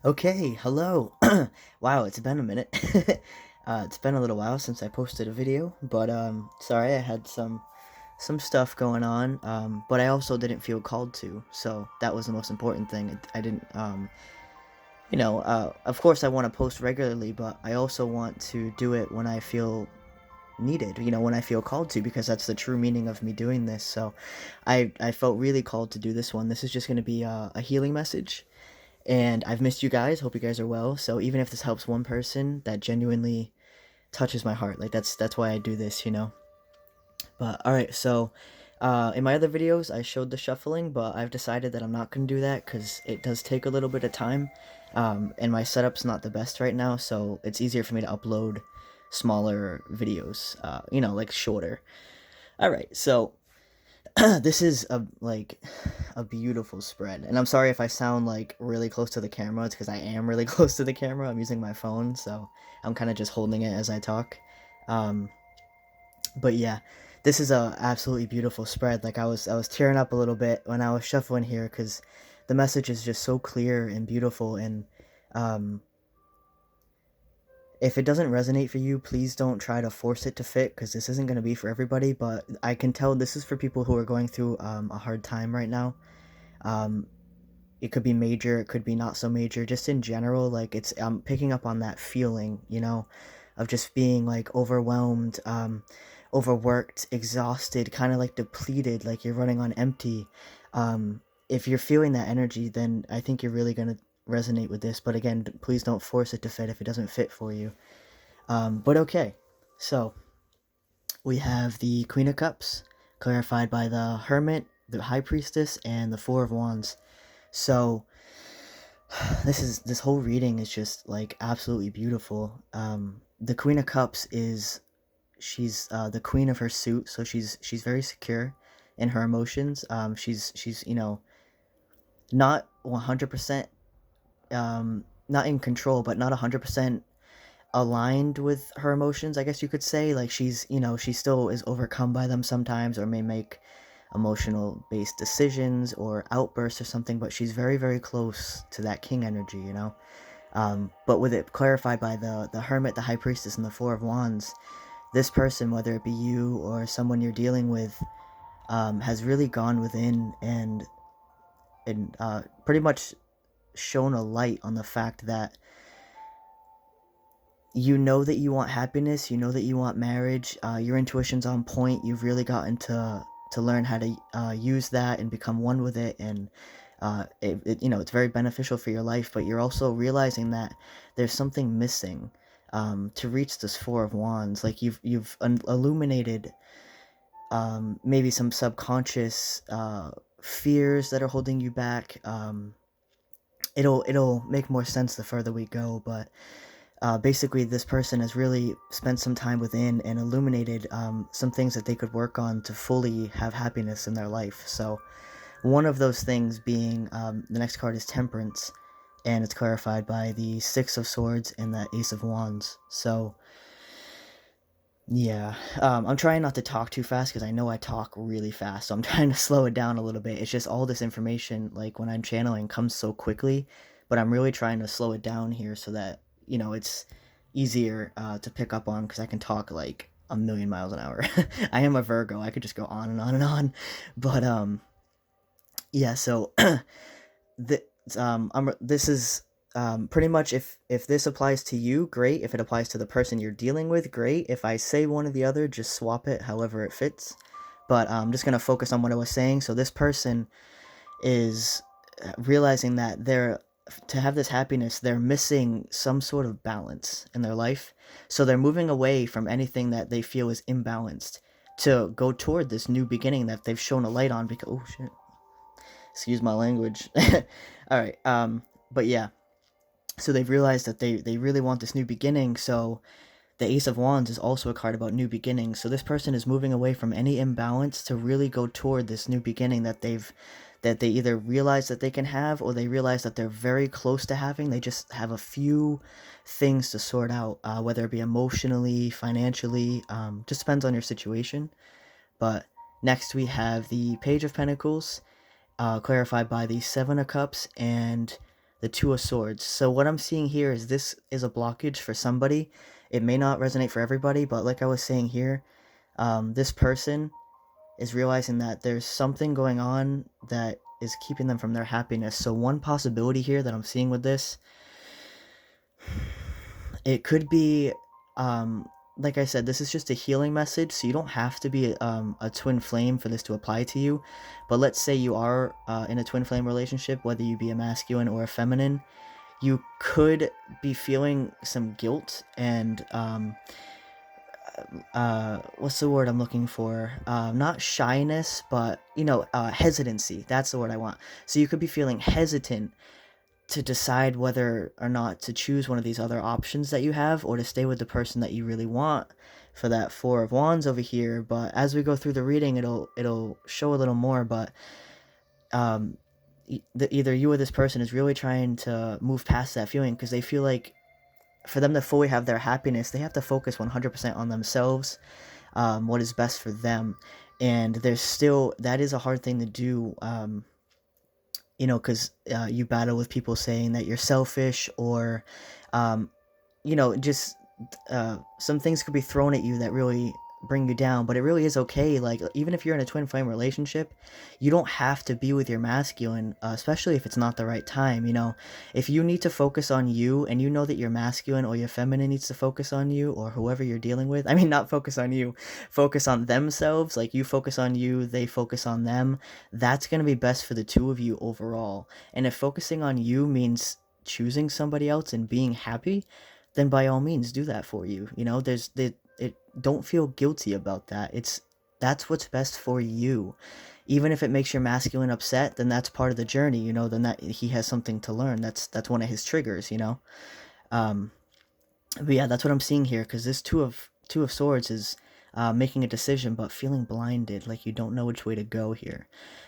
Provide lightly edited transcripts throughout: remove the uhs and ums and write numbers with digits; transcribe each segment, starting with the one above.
Okay, hello. Wow, it's been a minute. It's been a little while since I posted a video, but sorry, I had some stuff going on. But I also didn't feel called to, so that was the most important thing. I didn't of course I want to post regularly, but I also want to do it when I feel needed, when I feel called to, because that's the true meaning of me doing this. So I felt really called to do this one. This is just going to be a healing message, and I've missed you guys. Hope you guys are well. So even if this helps one person, that genuinely touches my heart. Like that's why I do this. But all right, so in my other videos, I showed the shuffling, but I've decided that I'm not gonna do that because it does take a little bit of time, and my setup's not the best right now. So it's easier for me to upload smaller videos. Like shorter. All right, so this is a beautiful spread, and I'm sorry if I sound like really close to the camera. It's because I am really close to the camera. I'm using my phone, so I'm kind of just holding it as I talk. um but yeah, this is a absolutely beautiful spread. Like I was tearing up a little bit when I was shuffling here because the message is just so clear and beautiful. And um if it doesn't resonate for you, please don't try to force it to fit, because this isn't going to be for everybody. But I can tell this is for people who are going through a hard time right now. um it could be major, it could be not so major, just in general. Like I'm picking up on that feeling, of just being like overwhelmed, overworked, exhausted, kind of like depleted, like you're running on empty. If you're feeling that energy, then I think you're really going to resonate with this. But again, please don't force it to fit if it doesn't fit for you. But okay, so we have the Queen of Cups, clarified by the Hermit, the High Priestess, and the Four of Wands. So this whole reading is just like absolutely beautiful. The Queen of Cups is she's the queen of her suit, so she's very secure in her emotions. She's not 100%, not in control, but not 100% aligned with her emotions, I guess you could say. Like she still is overcome by them sometimes, or may make emotional based decisions or outbursts or something, but she's very, very close to that king energy. But with it clarified by the Hermit, the High Priestess, and the Four of Wands, this person, whether it be you or someone you're dealing with, has really gone within and pretty much shown a light on the fact that you know that you want happiness, you know that you want marriage. Your intuition's on point. You've really gotten to learn how to use that and become one with it, and it's very beneficial for your life. But you're also realizing that there's something missing to reach this Four of Wands. Like you've illuminated maybe some subconscious fears that are holding you back. It'll make more sense the further we go, but basically, this person has really spent some time within and illuminated some things that they could work on to fully have happiness in their life. So, one of those things being the next card is Temperance, and it's clarified by the Six of Swords and the Ace of Wands. So, yeah, I'm trying not to talk too fast because I know I talk really fast, so I'm trying to slow it down a little bit. It's just all this information, like when I'm channeling, comes so quickly, but I'm really trying to slow it down here so that it's easier to pick up on, because I can talk like a million miles an hour. I am a Virgo. I could just go on and on and on, but yeah. So the this is pretty much, if this applies to you, great. If it applies to the person you're dealing with, great. If I say one or the other, just swap it however it fits. But I'm just gonna focus on what I was saying. So this person is realizing that to have this happiness, they're missing some sort of balance in their life. So they're moving away from anything that they feel is imbalanced to go toward this new beginning that they've shown a light on. Because oh shit, excuse my language. All right. But yeah, so they've realized that they really want this new beginning. So the Ace of Wands is also a card about new beginnings. So this person is moving away from any imbalance to really go toward this new beginning that they either realize that they can have, or they realize that they're very close to having. They just have a few things to sort out, whether it be emotionally, financially, just depends on your situation. But next we have the Page of Pentacles, clarified by the Seven of Cups and the Two of Swords. So what I'm seeing here is this is a blockage for somebody. It may not resonate for everybody, but like I was saying here, this person is realizing that there's something going on that is keeping them from their happiness. So one possibility here that I'm seeing with this, it could be, like I said, this is just a healing message, so you don't have to be a twin flame for this to apply to you. But let's say you are in a twin flame relationship, whether you be a masculine or a feminine, you could be feeling some guilt and what's the word I'm looking for? Not shyness, but hesitancy. That's the word I want. So you could be feeling hesitant to decide whether or not to choose one of these other options that you have, or to stay with the person that you really want for that Four of Wands over here. But as we go through the reading, it'll show a little more. But um, either you or this person is really trying to move past that feeling, because they feel like for them to fully have their happiness, they have to focus 100% on themselves, what is best for them. And there's still, that is a hard thing to do, because you battle with people saying that you're selfish, or, um, just some things could be thrown at you that really bring you down. But it really is okay. Like, even if you're in a twin flame relationship, you don't have to be with your masculine, especially if it's not the right time. If you need to focus on you, and you know that your masculine or your feminine needs to focus on you, or whoever you're dealing with, I mean, not focus on you, focus on themselves. Like, you focus on you, they focus on them. That's going to be best for the two of you overall. And if focusing on you means choosing somebody else and being happy, then by all means do that for you. Don't feel guilty about that. That's what's best for you. Even if it makes your masculine upset, then that's part of the journey. Then that he has something to learn. That's one of his triggers. Um, but yeah, that's what I'm seeing here, because this two of swords is making a decision but feeling blinded, like you don't know which way to go here.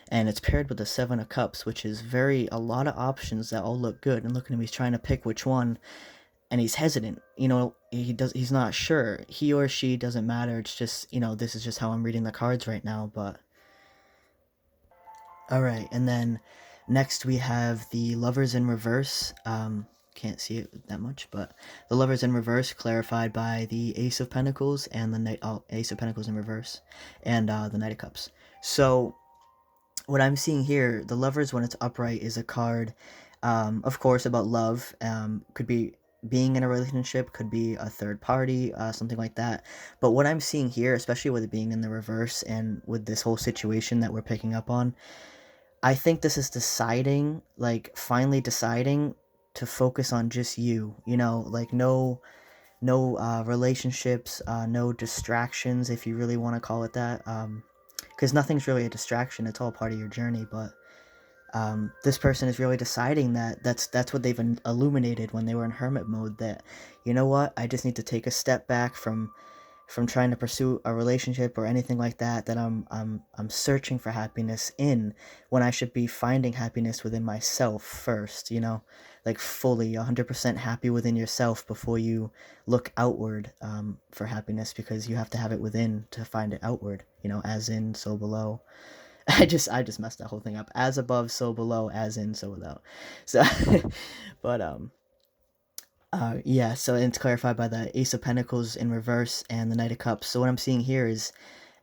And it's paired with the Seven of Cups, which is a lot of options that all look good. And look at him, he's trying to pick which one, and he's hesitant. He's not sure. He or she doesn't matter. It's just, this is just how I'm reading the cards right now. But all right. And then next we have the Lovers in reverse. Can't see it that much, but the Lovers in reverse, clarified by the Ace of Pentacles and the Ace of Pentacles in reverse, and the Knight of Cups. So what I'm seeing here, the Lovers, when it's upright, is a card, of course, about love. Could be being in a relationship, could be a third party, something like that. But what I'm seeing here, especially with it being in the reverse and with this whole situation that we're picking up on, I think this is deciding, like finally deciding to focus on just you. Like no relationships, no distractions, if you really want to call it that. Because nothing's really a distraction; it's all part of your journey. But this person is really deciding that that's what they've illuminated when they were in hermit mode. That, you know what, I just need to take a step back from trying to pursue a relationship or anything like that. That I'm searching for happiness in, when I should be finding happiness within myself first. Like fully 100% happy within yourself before you look outward for happiness, because you have to have it within to find it outward. As in, so below. I just messed that whole thing up. As above, so below. As in, so without. So, but yeah. So it's clarified by the Ace of Pentacles in reverse and the Knight of Cups. So what I'm seeing here is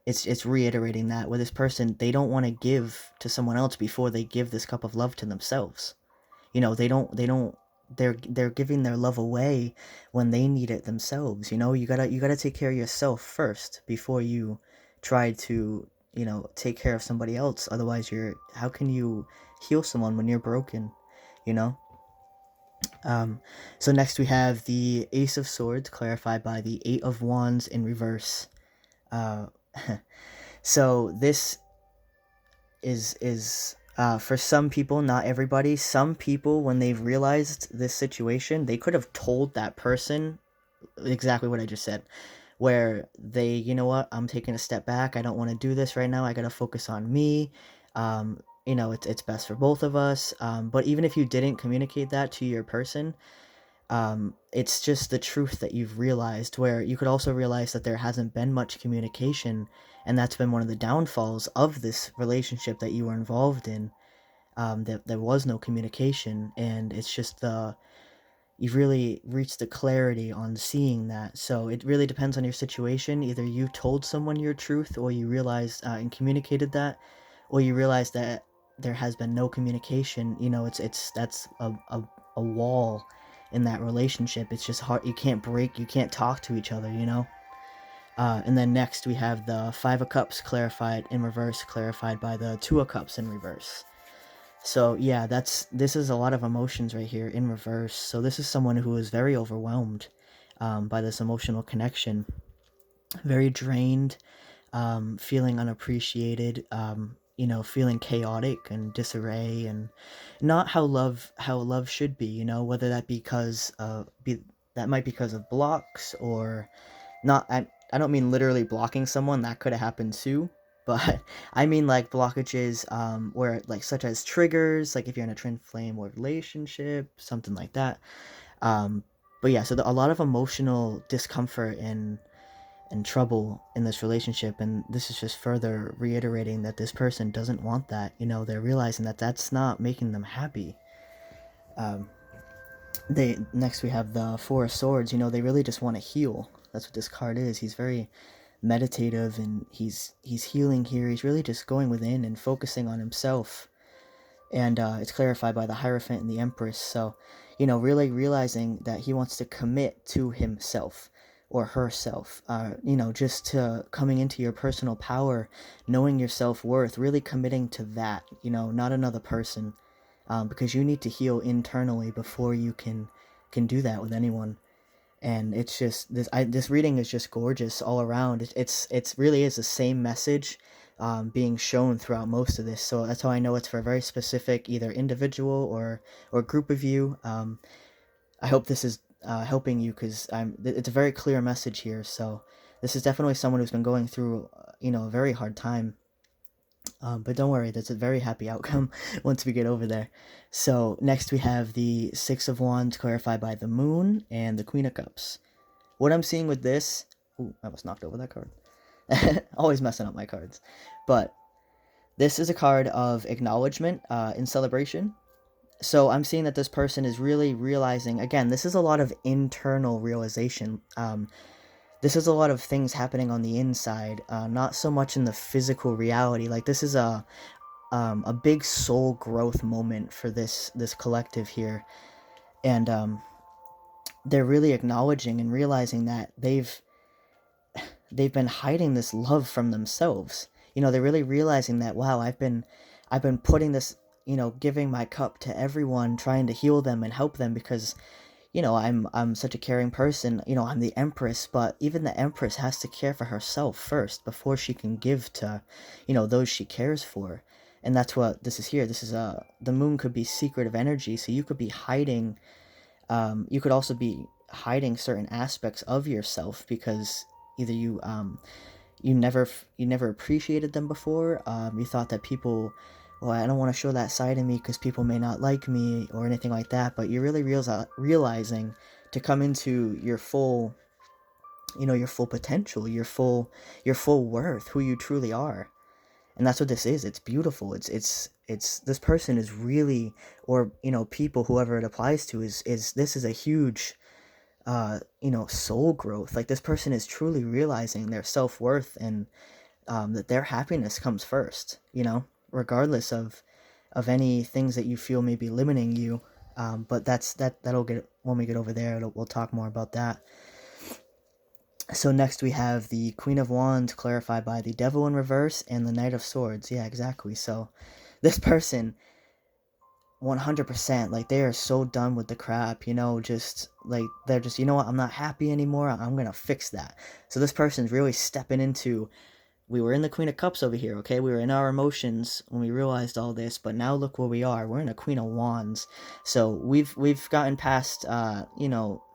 it's reiterating that with this person, they don't want to give to someone else before they give this cup of love to themselves. They don't. They're giving their love away when they need it themselves. You gotta take care of yourself first before you try to take care of somebody else. Otherwise, how can you heal someone when you're broken? you know so next we have the Ace of Swords, clarified by the Eight of Wands in reverse. uh so this is for some people, not everybody. Some people, when they've realized this situation, they could have told that person exactly what I just said, where they, you know what, I'm taking a step back. I don't want to do this right now. I gotta focus on me. It's best for both of us. But even if you didn't communicate that to your person, it's just the truth that you've realized. Where you could also realize that there hasn't been much communication, and that's been one of the downfalls of this relationship that you were involved in. that there was no communication, and it's just the you've really reached the clarity on seeing that. So it really depends on your situation. Either you told someone your truth, or you realized and communicated that, or you realize that there has been no communication. It's that's a wall in that relationship. It's just hard. You can't break. You can't talk to each other. And then next we have the Five of Cups clarified in reverse, clarified by the Two of Cups in reverse. So yeah, this is a lot of emotions right here in reverse. So this is someone who is very overwhelmed by this emotional connection, very drained, feeling unappreciated, feeling chaotic and disarray, and not how love should be. Whether that that might be because of blocks, or not. I don't mean literally blocking someone. That could have happened too. But I mean like blockages, where like such as triggers, like if you're in a twin flame or relationship, something like that. Um, but yeah, so a lot of emotional discomfort and trouble in this relationship, and this is just further reiterating that this person doesn't want that. They're realizing that that's not making them happy. Um, they Next we have the Four of Swords. They really just want to heal. That's what this card is. He's very meditative, and he's healing here. He's really just going within and focusing on himself. And it's clarified by the Hierophant and the Empress. So, really realizing that he wants to commit to himself or herself. Just to coming into your personal power, knowing your self-worth, really committing to that. Not another person, because you need to heal internally before you can do that with anyone. And it's just this reading is just gorgeous all around. It's really is the same message being shown throughout most of this. So that's how I know it's for a very specific either individual or group of you. I hope this is helping you, because it's a very clear message here. So this is definitely someone who's been going through a very hard time. But don't worry, that's a very happy outcome once we get over there. So next we have the Six of Wands clarified by the Moon and the Queen of Cups. What I'm seeing with this... Ooh, I almost knocked over that card. Always messing up my cards. But this is a card of acknowledgement in celebration. So I'm seeing that this person is really realizing... Again, this is a lot of internal realization. This is a lot of things happening on the inside, not so much in the physical reality. Like this is a big soul growth moment for this collective here, and they're really acknowledging and realizing that they've been hiding this love from themselves. They're really realizing that, wow, I've been putting this, giving my cup to everyone, trying to heal them and help them, because I'm such a caring person. I'm the Empress, but even the Empress has to care for herself first before she can give to, those she cares for. And that's what this is here. This is the Moon could be secretive energy, so you could be hiding. You could also be hiding certain aspects of yourself, because either you never appreciated them before. You thought that people, well, I don't want to show that side of me because people may not like me or anything like that. But you're really realizing to come into your full, your full potential, your full worth, who you truly are. And that's what this is. It's beautiful. It's this person is really, or people, whoever it applies to, is this is a huge soul growth. Like this person is truly realizing their self-worth, and that their happiness comes first, regardless of any things that you feel may be limiting you. But that'll get, when we get over there, we'll talk more about that. So next we have the Queen of Wands clarified by the Devil in reverse and the Knight of Swords. Yeah, exactly. So this person, 100%, like they are so done with the crap, just like they're just, what, I'm not happy anymore, I'm gonna fix that. So this person's really stepping into, we were in the Queen of Cups over here, okay? We were in our emotions when we realized all this, but now look where we are. We're in a Queen of Wands. So we've gotten past,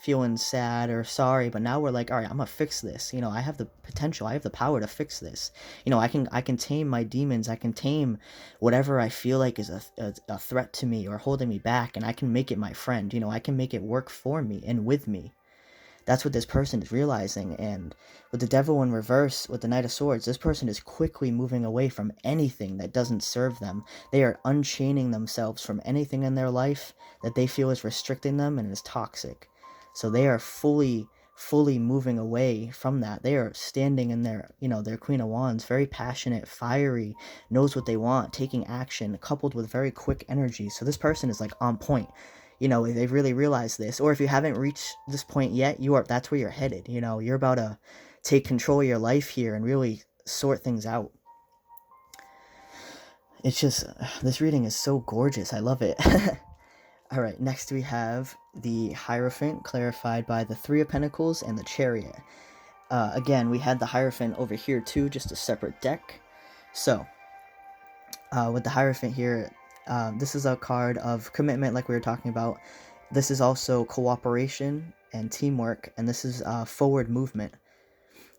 feeling sad or sorry, but now we're like, all right, I'm gonna fix this. I have the potential, I have the power to fix this. I can tame my demons. I can tame whatever I feel like is a threat to me or holding me back, and I can make it my friend. I can make it work for me and with me. That's what this person is realizing. And with the devil in reverse, with the Knight of Swords, this person is quickly moving away from anything that doesn't serve them. They are unchaining themselves from anything in their life that they feel is restricting them and is toxic. So they are fully moving away from that. They are standing in their, their Queen of Wands, very passionate, fiery, knows what they want, taking action, coupled with very quick energy. So this person is like on point. They've really realized this. Or if you haven't reached this point yet, that's where you're headed. You're about to take control of your life here and really sort things out. It's just, this reading is so gorgeous. I love it. All right, next we have the Hierophant, clarified by the Three of Pentacles and the Chariot. Again, we had the Hierophant over here too, just a separate deck. So, with the Hierophant here, this is a card of commitment, like we were talking about. This is also cooperation and teamwork, and this is forward movement.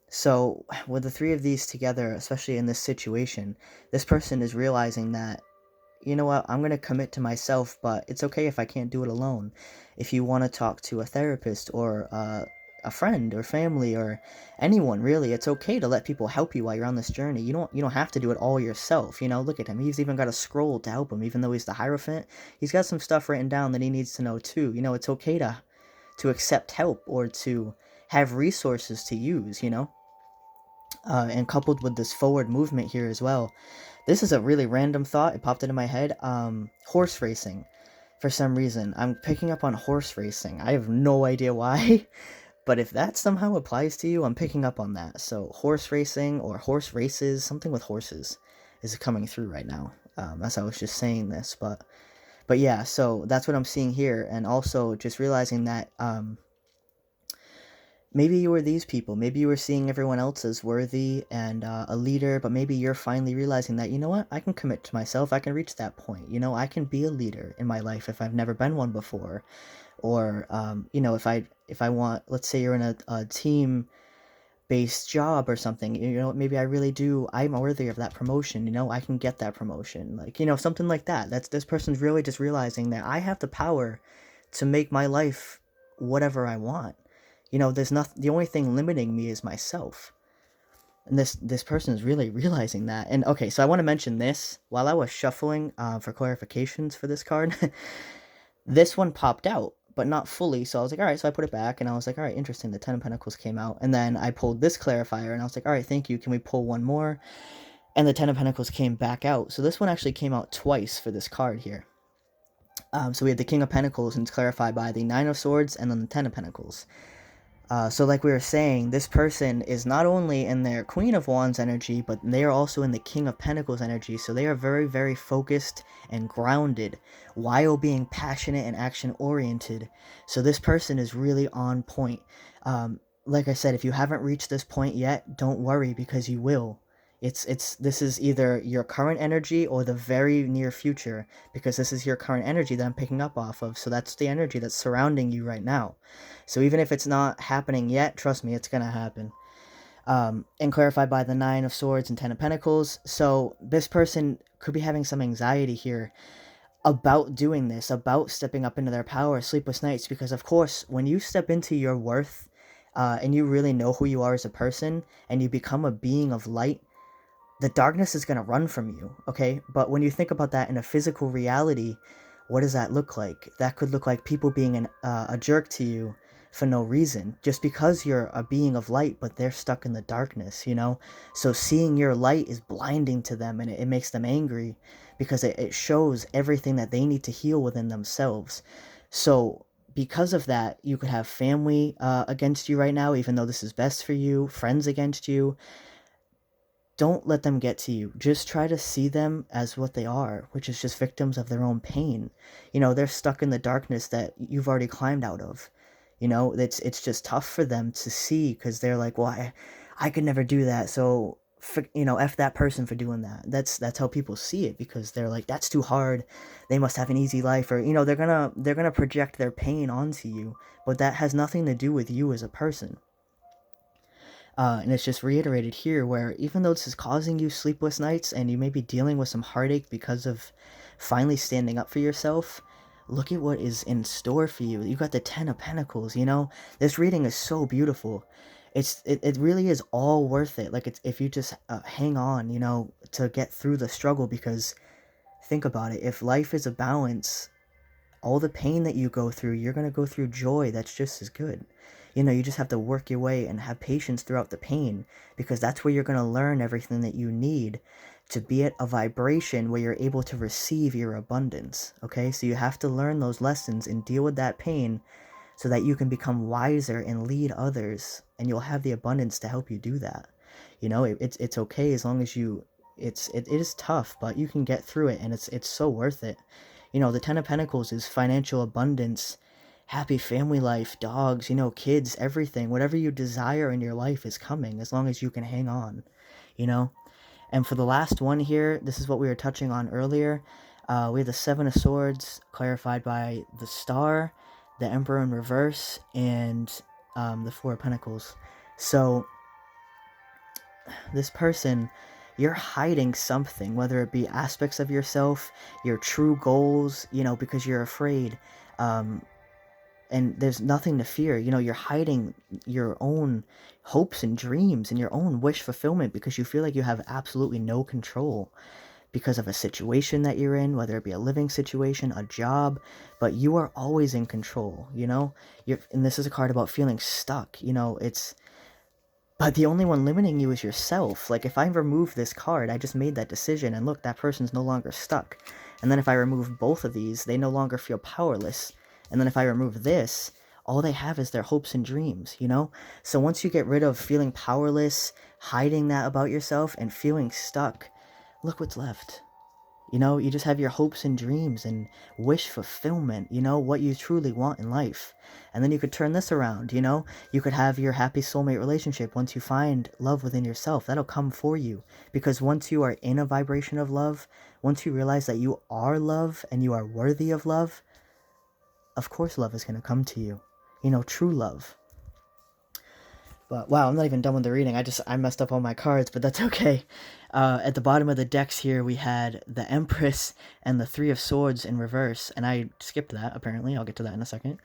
So, with the three of these together, especially in this situation, this person is realizing that, you know what, I'm going to commit to myself, but it's okay if I can't do it alone. If you want to talk to a therapist or a friend or family or anyone, really, it's okay to let people help you while you're on this journey. You don't have to do it all yourself. Look at him. He's even got a scroll to help him, even though he's the Hierophant. He's got some stuff written down that he needs to know too. It's okay to accept help or to have resources to use, and coupled with this forward movement here as well. This is a really random thought. It popped into my head. Horse racing. For some reason, I'm picking up on horse racing. I have no idea why, but if that somehow applies to you, I'm picking up on that. So horse racing or horse races, something with horses is coming through right now. As I was just saying this, but yeah, so that's what I'm seeing here. And also just realizing that, maybe you were these people. Maybe you were seeing everyone else as worthy and a leader, but maybe you're finally realizing that, you know what, I can commit to myself. I can reach that point. I can be a leader in my life if I've never been one before. Or, if I want, let's say you're in a team-based job or something, maybe I'm worthy of that promotion. I can get that promotion. Like, something like that. This person's really just realizing that I have the power to make my life whatever I want. There's nothing. The only thing limiting me is myself, and this person is really realizing that. And okay, so I want to mention this while I was shuffling for clarifications for this card. This one popped out, but not fully. So I was like, all right. So I put it back, and I was like, all right, interesting. The Ten of Pentacles came out, and then I pulled this clarifier, and I was like, all right, thank you. Can we pull one more? And the Ten of Pentacles came back out. So this one actually came out twice for this card here. So we have the King of Pentacles, and it's clarified by the Nine of Swords, and then the Ten of Pentacles. So like we were saying, this person is not only in their Queen of Wands energy, but they are also in the King of Pentacles energy. So they are very, very focused and grounded while being passionate and action-oriented. So this person is really on point. Like I said, if you haven't reached this point yet, don't worry, because you will. This is either your current energy or the very near future, because this is your current energy that I'm picking up off of. So that's the energy that's surrounding you right now. So even if it's not happening yet, trust me, it's gonna happen. And clarified by the Nine of Swords and Ten of Pentacles. So this person could be having some anxiety here about doing this, about stepping up into their power, sleepless nights, because of course, when you step into your worth, and you really know who you are as a person, and you become a being of light, the darkness is going to run from you, okay? But when you think about that in a physical reality, what does that look like? That could look like people being a jerk to you for no reason, just because you're a being of light, but they're stuck in the darkness, So seeing your light is blinding to them, and it makes them angry, because it shows everything that they need to heal within themselves. So because of that, you could have family against you right now, even though this is best for you, friends against you. Don't let them get to you. Just try to see them as what they are, which is just victims of their own pain. They're stuck in the darkness that you've already climbed out of. It's just tough for them to see, because they're like, well, I could never do that. So, F that person for doing that. That's how people see it, because they're like, that's too hard. They must have an easy life, or, they're gonna project their pain onto you, but that has nothing to do with you as a person. And it's just reiterated here, where even though this is causing you sleepless nights and you may be dealing with some heartache because of finally standing up for yourself, look at what is in store for you. You got the Ten of Pentacles, you know? This reading is so beautiful. It really is all worth it. Like, it's, if you just hang on, you know, to get through the struggle, because think about it. If life is a balance, all the pain that you go through, you're going to go through joy that's just as good. You know, you just have to work your way and have patience throughout the pain, because that's where you're going to learn everything that you need to be at a vibration where you're able to receive your abundance. Okay, so you have to learn those lessons and deal with that pain so that you can become wiser and lead others, and you'll have the abundance to help you do that. You know, it's okay as long as you, it is tough, but you can get through it, and it's so worth it. You know, the Ten of Pentacles is financial abundance, happy family life, dogs, you know, kids, everything. Whatever you desire in your life is coming as long as you can hang on, you know? And for the last one here, this is what we were touching on earlier. We have the Seven of Swords clarified by the Star, the Emperor in reverse, and the Four of Pentacles. So this person, you're hiding something, whether it be aspects of yourself, your true goals, you know, because you're afraid. And there's nothing to fear. You know, you're hiding your own hopes and dreams and your own wish fulfillment because you feel like you have absolutely no control because of a situation that you're in, whether it be a living situation, a job, but you are always in control, you know? And this is a card about feeling stuck, you know, but the only one limiting you is yourself. Like, if I remove this card, I just made that decision, and look, that person's no longer stuck. And then if I remove both of these, they no longer feel powerless. And then if I remove this, all they have is their hopes and dreams, you know? So once you get rid of feeling powerless, hiding that about yourself, and feeling stuck, look what's left. You know, you just have your hopes and dreams and wish fulfillment, you know, what you truly want in life. And then you could turn this around, you know, you could have your happy soulmate relationship once you find love within yourself. That'll come for you. Because once you are in a vibration of love, once you realize that you are love and you are worthy of love, of course love is going to come to you. You know, true love. But wow, I'm not even done with the reading. I messed up all my cards, but that's okay. At the bottom of the decks here, we had the Empress and the Three of Swords in reverse, and I skipped that, apparently. I'll get to that in a second.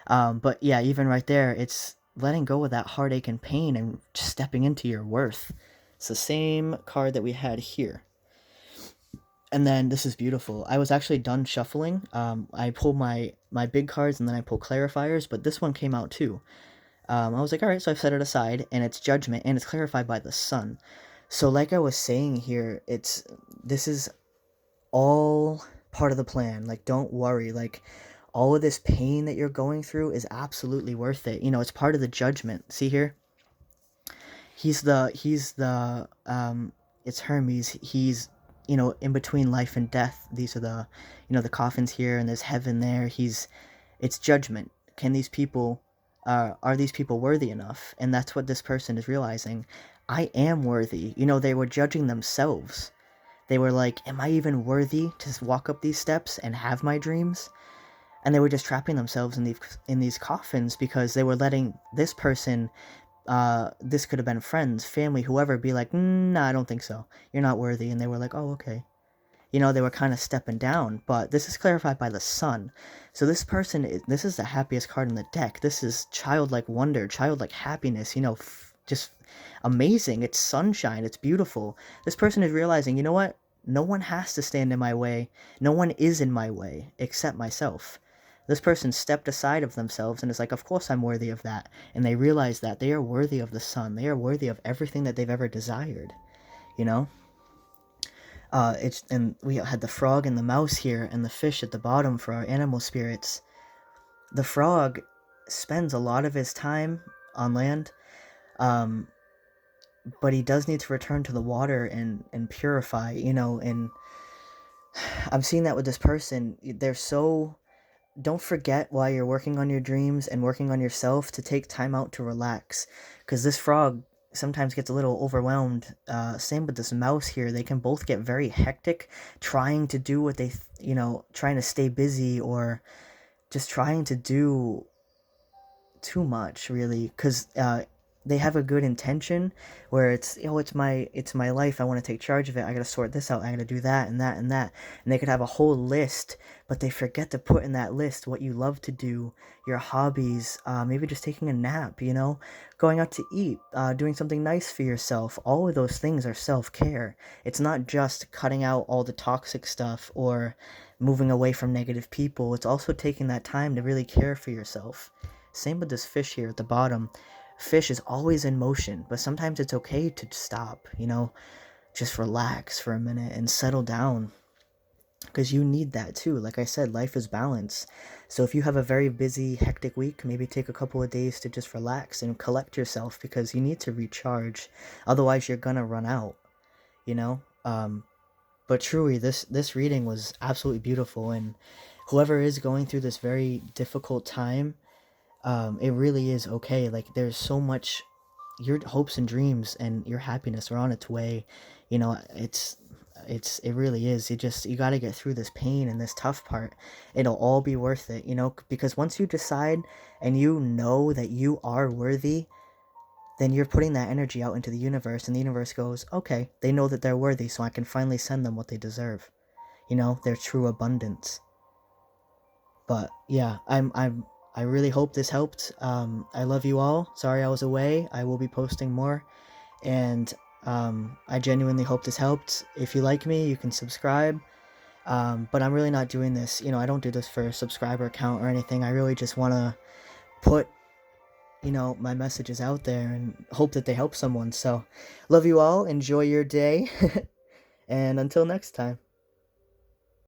But yeah, even right there, it's letting go of that heartache and pain and just stepping into your worth. It's the same card that we had here. And then this is beautiful. I was actually done shuffling. I pulled my big cards and then I pulled clarifiers, but this one came out too. I was like, all right, so I've set it aside, and it's Judgment, and it's clarified by the Sun. So like I was saying here, this is all part of the plan. Like, don't worry. Like, all of this pain that you're going through is absolutely worth it. You know, it's part of the judgment. See here? It's Hermes. He's, you know, in between life and death. These are the, you know, the coffins here, and there's heaven there. It's judgment. Can these people, are these people worthy enough? And that's what this person is realizing. I am worthy. You know, they were judging themselves. They were like, am I even worthy to walk up these steps and have my dreams? And they were just trapping themselves in these coffins because they were letting this person, this could have been friends, family, whoever, be like, nah, I don't think so. You're not worthy. And they were like, oh, okay. You know, they were kind of stepping down, but this is clarified by the Sun. So this person, this is the happiest card in the deck. This is childlike wonder, childlike happiness, you know, just amazing. It's sunshine. It's beautiful. This person is realizing, you know what? No one has to stand in my way. No one is in my way except myself. This person stepped aside of themselves and is like, of course I'm worthy of that. And they realize that they are worthy of the Sun. They are worthy of everything that they've ever desired, you know? And we had the frog and the mouse here and the fish at the bottom for our animal spirits. The frog spends a lot of his time on land, but he does need to return to the water and purify, you know, and I'm seeing that with this person. They're so, don't forget while you're working on your dreams and working on yourself to take time out to relax, because this frog sometimes gets a little overwhelmed. Same with this mouse here. They can both get very hectic trying to do what they, you know, trying to stay busy or just trying to do too much, really, because they have a good intention where it's, it's my life, I want to take charge of it, I gotta sort this out, I gotta do that and that and that, and they could have a whole list, but they forget to put in that list what you love to do, your hobbies, maybe just taking a nap, going out to eat, doing something nice for yourself. All of those things are self-care. It's not just cutting out all the toxic stuff or moving away from negative people. It's also taking that time to really care for yourself. Same with this fish here at the bottom. Fish is always in motion, but sometimes it's okay to stop, just relax for a minute and settle down, because you need that too. Like I said, life is balance. So if you have a very busy, hectic week, maybe take a couple of days to just relax and collect yourself, because you need to recharge. Otherwise, you're gonna run out, you know? But truly, this reading was absolutely beautiful, and whoever is going through this very difficult time, it really is okay. Like, there's so much, your hopes and dreams and your happiness are on its way. It really is. You got to get through this pain and this tough part. It'll all be worth it, because once you decide and you know that you are worthy, then you're putting that energy out into the universe, and the universe goes, okay, they know that they're worthy, so I can finally send them what they deserve. Their true abundance. But yeah, I really hope this helped. I love you all. Sorry I was away. I will be posting more, and I genuinely hope this helped. If you like me, you can subscribe. But I'm really not doing this. I don't do this for a subscriber count or anything. I really just want to put, my messages out there and hope that they help someone. So, love you all. Enjoy your day, and until next time.